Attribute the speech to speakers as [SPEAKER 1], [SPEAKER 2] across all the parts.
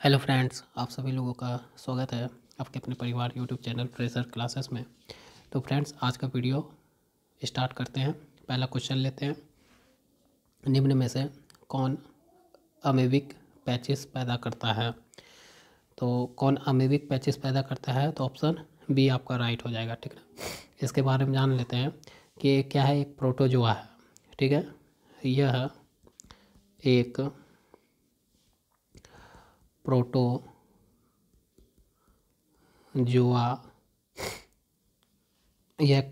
[SPEAKER 1] Hello friends, आप सभी लोगों का स्वागत है आपके अपने परिवार यूट्यूब चैनल फ्रेशर क्लासेस में। तो फ्रेंड्स, आज का वीडियो स्टार्ट करते हैं। पहला क्वेश्चन लेते हैं। निम्न में से कौन अमेबिक पैचेस पैदा करता है? तो कौन अमेबिक पैचेस पैदा करता है? तो ऑप्शन बी आपका राइट हो जाएगा। ठीक है, इसके बारे में जान लेते हैं कि क्या है। एक प्रोटोजोआ है। ठीक है, यह एक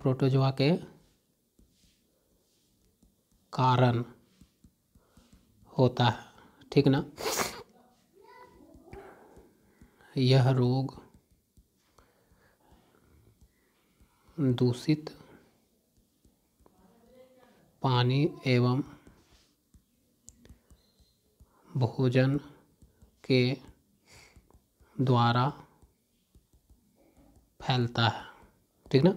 [SPEAKER 1] प्रोटोजोआ के कारण होता है। ठीक ना। यह रोग दूषित पानी एवं भोजन के द्वारा फैलता है। ठीक ना।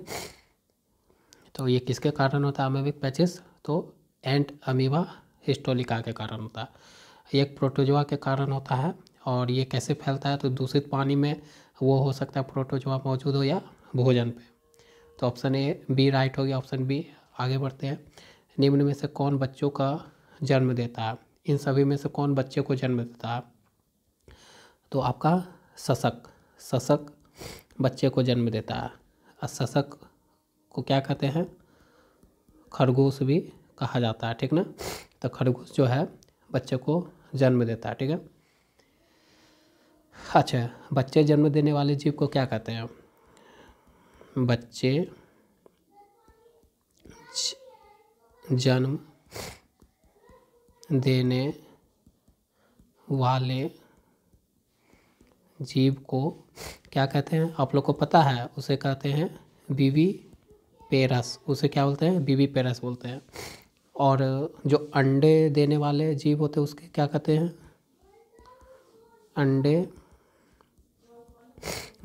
[SPEAKER 1] तो ये किसके कारण होता है अमेबिक पैचेस? तो एंट अमीबा हिस्टोलिका के कारण होता है। ये एक प्रोटोजोआ के कारण होता है। और ये कैसे फैलता है? तो दूषित पानी में वो हो सकता है प्रोटोजोआ मौजूद हो या भोजन पे। तो ऑप्शन ए बी राइट हो गया। Option B. आगे बढ़ते हैं। निम्न में से कौन बच्चों का जन्म देता है? इन सभी में से कौन बच्चे को जन्म देता है? तो आपका सशक बच्चे को जन्म देता है। और सशक को क्या कहते हैं? खरगोश भी कहा जाता है। ठीक ना। तो खरगोश जो है बच्चे को जन्म देता है। ठीक है। अच्छा, बच्चे जन्म देने वाले जीव को क्या कहते हैं? बच्चे जन्म देने वाले जीव को क्या कहते हैं? आप लोग को पता है, उसे कहते हैं बीवी पेरस। उसे क्या बोलते हैं? बीवी पेरस बोलते हैं। और जो अंडे देने वाले जीव होते हैं उसके क्या कहते हैं? अंडे,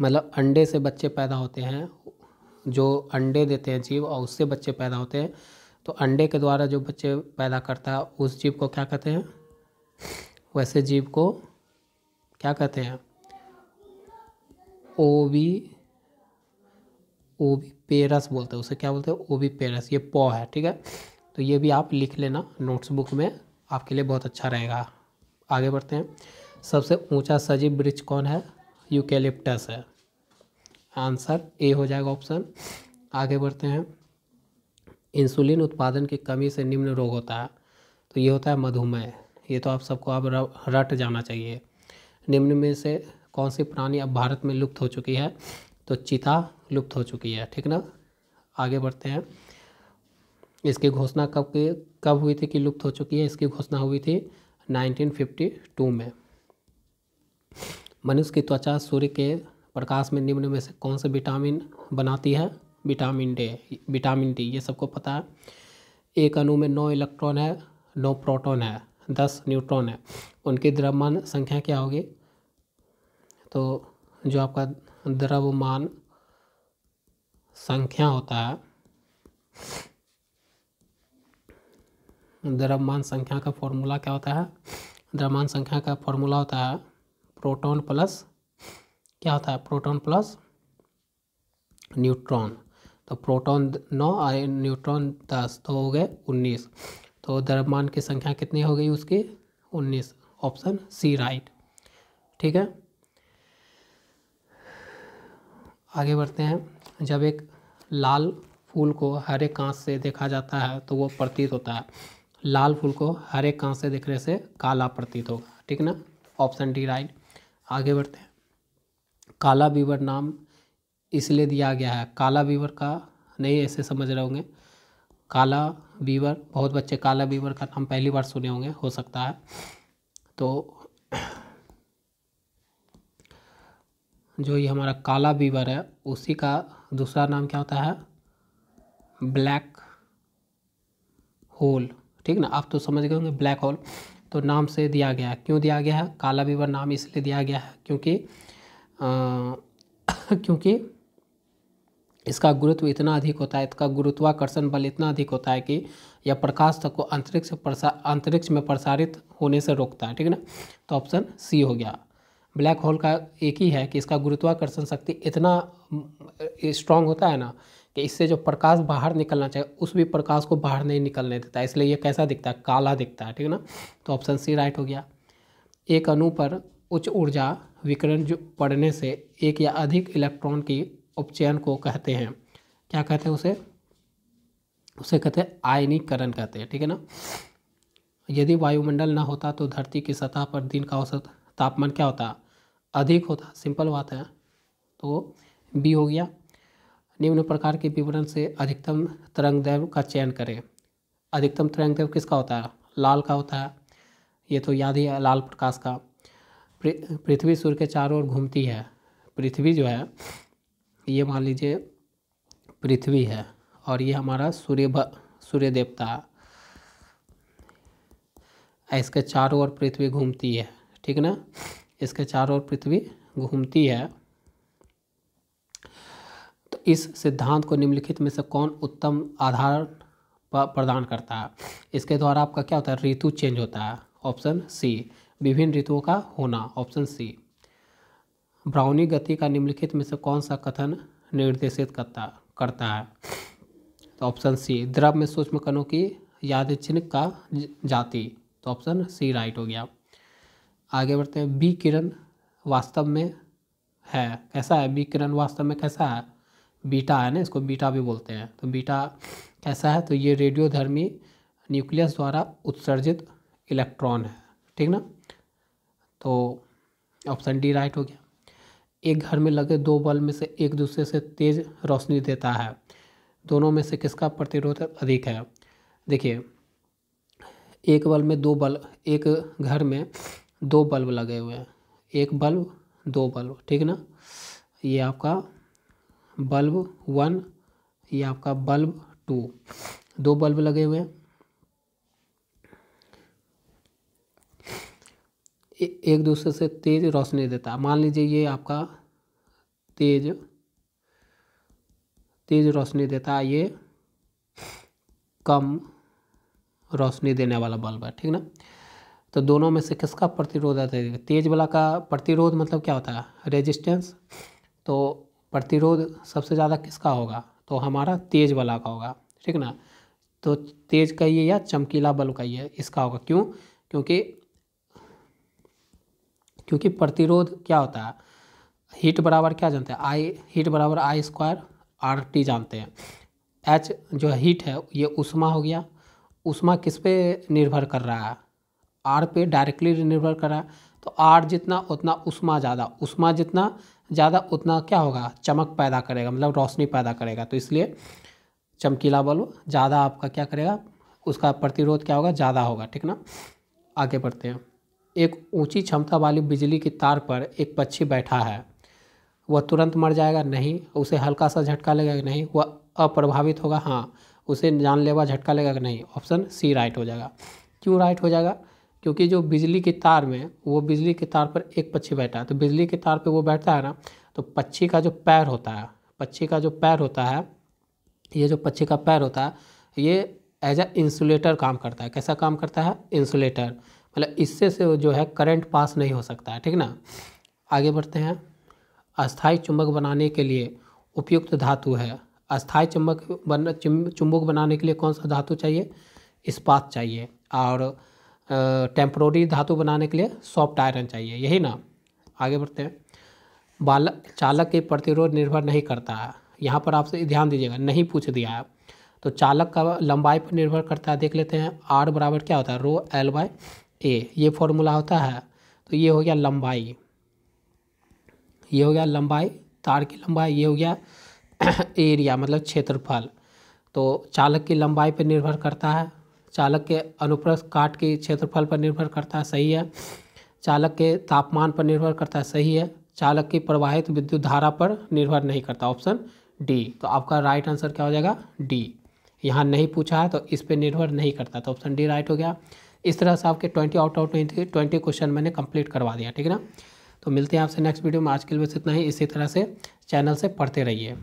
[SPEAKER 1] मतलब अंडे से बच्चे पैदा होते हैं। जो अंडे देते हैं जीव और उससे बच्चे पैदा होते हैं, तो अंडे के द्वारा जो बच्चे पैदा करता है उस जीव को क्या कहते हैं? वैसे जीव को क्या कहते हैं? ओवी पेरस बोलते हैं। उसे क्या बोलते हैं? ओवी पेरस। ये पौ है। ठीक है। तो ये भी आप लिख लेना नोट्स बुक में, आपके लिए बहुत अच्छा रहेगा। आगे बढ़ते हैं। सबसे ऊंचा सजीव वृक्ष कौन है? यूकेलिप्टस है। आंसर ए हो जाएगा ऑप्शन। आगे बढ़ते हैं। इंसुलिन उत्पादन की कमी से निम्न रोग होता है। तो ये होता है मधुमेह। ये तो आप सबको अब रट जाना चाहिए। निम्न में से कौन सी प्राणी अब भारत में लुप्त हो चुकी है? तो चीता लुप्त हो चुकी है। ठीक ना। आगे बढ़ते हैं। इसकी घोषणा कब हुई थी कि लुप्त हो चुकी है? इसकी घोषणा हुई थी 1952 में। मनुष्य की त्वचा सूर्य के प्रकाश में निम्न में से कौन से विटामिन बनाती है? Vitamin D. ये सबको पता है। एक अणु में 9 इलेक्ट्रॉन है, 9 प्रोटॉन है, 10 न्यूट्रॉन है। उनकी द्रव्यमान संख्या क्या होगी? तो जो आपका द्रव्यमान संख्या होता है, द्रव्यमान संख्या का फॉर्मूला क्या होता है? द्रव्यमान संख्या का फॉर्मूला होता है प्रोटॉन प्लस क्या होता है? Proton plus neutron. तो प्रोटॉन 9 और न्यूट्रॉन 10, तो हो गए 19। तो द्रव्यमान की संख्या कितनी हो गई उसकी? 19। Option C right. ठीक है। आगे बढ़ते हैं। जब एक लाल फूल को हरे कांच से देखा जाता है तो वो प्रतीत होता है। लाल फूल को हरे कांच से देखने से काला प्रतीत होगा। ठीक ना। Option D right. आगे बढ़ते हैं। काला बीवर नाम इसलिए दिया गया है। काला बीवर का नहीं ऐसे समझ रहे होंगे। काला बीवर, बहुत बच्चे काला बीवर का नाम पहली बार सुने होंगे, हो सकता है। तो जो ये हमारा काला बीवर है उसी का दूसरा नाम क्या होता है? Black hole. ठीक ना। आप तो समझ गए होंगे ब्लैक होल। तो नाम से दिया गया है। क्यों दिया गया है? काला बीवर नाम इसलिए दिया गया है क्योंकि क्योंकि इसका गुरुत्व इतना अधिक होता है, इसका गुरुत्वाकर्षण बल इतना अधिक होता है कि यह प्रकाश तक को अंतरिक्ष में प्रसारित होने से रोकता है। ठीक है ना। तो ऑप्शन सी हो गया। ब्लैक होल का एक ही है कि इसका गुरुत्वाकर्षण शक्ति इतना स्ट्रांग होता है ना कि इससे जो प्रकाश बाहर निकलना चाहिए उस भी प्रकाश को बाहर नहीं निकलने देता, इसलिए ये कैसा दिखता है, काला दिखता है, ठीक है ना। तो ऑप्शन सी राइट हो गया। एक अणु पर उच्च ऊर्जा विकिरण जो पड़ने से एक या अधिक इलेक्ट्रॉन की उपचयन को कहते हैं, क्या कहते हैं उसे कहते हैं आयनीकरण कहते हैं, ठीक है ना। यदि वायुमंडल ना होता तो धरती की सतह पर दिन का औसत तापमान क्या होता, अधिक होता, सिंपल बात है। तो बी हो गया। निम्न प्रकार के विवरण से अधिकतम तरंगदैर्घ्य का चयन करें। अधिकतम तरंगदैर्घ्य किसका होता है, लाल का होता है, ये तो याद ही है, लाल प्रकाश का। पृथ्वी सूर्य के चारों ओर घूमती है। पृथ्वी जो है ये मान लीजिए पृथ्वी है और ये हमारा सूर्य देवता है, इसके चारों ओर पृथ्वी घूमती है, ठीक ना, इसके चारों ओर पृथ्वी घूमती है। तो इस सिद्धांत को निम्नलिखित में से कौन उत्तम आधार प्रदान करता है। इसके द्वारा आपका क्या होता है, ऋतु चेंज होता है, ऑप्शन सी, विभिन्न ऋतुओं का होना, ऑप्शन सी। ब्राउनी गति का निम्नलिखित में से कौन सा कथन निर्देशित करता है, तो ऑप्शन सी, द्रव में सूक्ष्म कणों की यादृच्छिक का जाति, तो ऑप्शन सी राइट हो गया। आगे बढ़ते हैं। बी किरण वास्तव में है कैसा है, बी किरण वास्तव में कैसा है, बीटा है ना, इसको बीटा भी बोलते हैं। तो बीटा कैसा है, तो ये रेडियोधर्मी न्यूक्लियस द्वारा उत्सर्जित इलेक्ट्रॉन है, ठीक ना। तो ऑप्शन डी राइट हो गया। एक घर में लगे दो बल्ब में से एक दूसरे से तेज रोशनी देता है, दोनों में से किसका प्रतिरोध अधिक है। देखिए एक बल्ब में दो बल्ब, एक घर में दो बल्ब लगे हुए हैं, एक बल्ब दो बल्ब, ठीक ना, ये आपका बल्ब 1, ये आपका बल्ब 2, दो बल्ब लगे हुए हैं, एक दूसरे से तेज रोशनी देता है। मान लीजिए ये आपका तेज रोशनी देता है, ये कम रोशनी देने वाला बल्ब है, ठीक ना। तो दोनों में से किसका प्रतिरोध है, तेज वाला का प्रतिरोध मतलब क्या होता है, रेजिस्टेंस। तो प्रतिरोध सबसे ज़्यादा किसका होगा, तो हमारा तेज वाला का होगा, ठीक ना। तो तेज का ये या चमकीला बल्ब का ये इसका होगा, क्यों, क्योंकि प्रतिरोध क्या होता है, हीट बराबर क्या जानते हैं, हीट बराबर I² RT जानते हैं। H जो हीट है ये ऊष्मा हो गया, ऊष्मा किस पे निर्भर कर रहा है, R पे डायरेक्टली निर्भर कर रहा है। तो R जितना उतना ऊष्मा ज़्यादा, ऊष्मा जितना ज़्यादा उतना क्या होगा, चमक पैदा करेगा, मतलब रोशनी पैदा करेगा। तो इसलिए चमकीला बल्ब ज़्यादा आपका क्या करेगा, उसका प्रतिरोध क्या होगा, ज़्यादा होगा, ठीक ना। आगे बढ़ते हैं। एक ऊंची क्षमता वाली बिजली की तार पर एक पक्षी बैठा है, वह तुरंत मर जाएगा, नहीं, उसे हल्का सा झटका लगेगा, नहीं, वह अप्रभावित होगा, हाँ, उसे जानलेवा झटका लगेगा, नहीं, ऑप्शन सी राइट हो जाएगा। क्यों राइट हो जाएगा, क्योंकि जो बिजली की तार में, वो बिजली की तार पर एक पक्षी बैठा है, तो बिजली की तार पे वो बैठता है ना, तो पक्षी का जो पैर होता है, ये जो पक्षी का पैर होता है ये एज ए इंसुलेटर काम करता है। कैसा काम करता है, इंसुलेटर, मतलब इससे से जो है करंट पास नहीं हो सकता है, ठीक ना। आगे बढ़ते हैं। अस्थायी चुंबक बनाने के लिए उपयुक्त धातु है। अस्थायी चुंबक बनाने के लिए कौन सा धातु चाहिए, इस्पात चाहिए, और टेम्परोरी धातु बनाने के लिए सॉफ्ट आयरन चाहिए, यही ना। आगे बढ़ते हैं। चालक के प्रतिरोध निर्भर नहीं करता है, यहाँ पर आपसे ध्यान दीजिएगा, नहीं पूछ दिया है। तो चालक का लंबाई पर निर्भर करता है, देख लेते हैं। R बराबर क्या होता है, ρL/A, ये फॉर्मूला होता है। तो ये हो गया लंबाई, ये हो गया लंबाई, तार की लंबाई, ये हो गया एरिया मतलब क्षेत्रफल। तो चालक की लंबाई पर निर्भर करता है, चालक के अनुप्रस्थ काट के क्षेत्रफल पर निर्भर करता है, सही है। चालक के तापमान पर निर्भर करता है, सही है। चालक की प्रवाहित विद्युत धारा पर निर्भर नहीं करता, ऑप्शन डी। तो आपका राइट आंसर क्या हो जाएगा, डी। यहाँ नहीं पूछा है तो इस पर निर्भर नहीं करता, तो ऑप्शन डी राइट हो गया। इस तरह से आपके 20 आउट ऑफ 20 क्वेश्चन मैंने कंप्लीट करवा दिया, ठीक है ना। तो मिलते हैं आपसे नेक्स्ट वीडियो में। आज के लिए बस इतना ही। इसी तरह से चैनल से पढ़ते रहिए।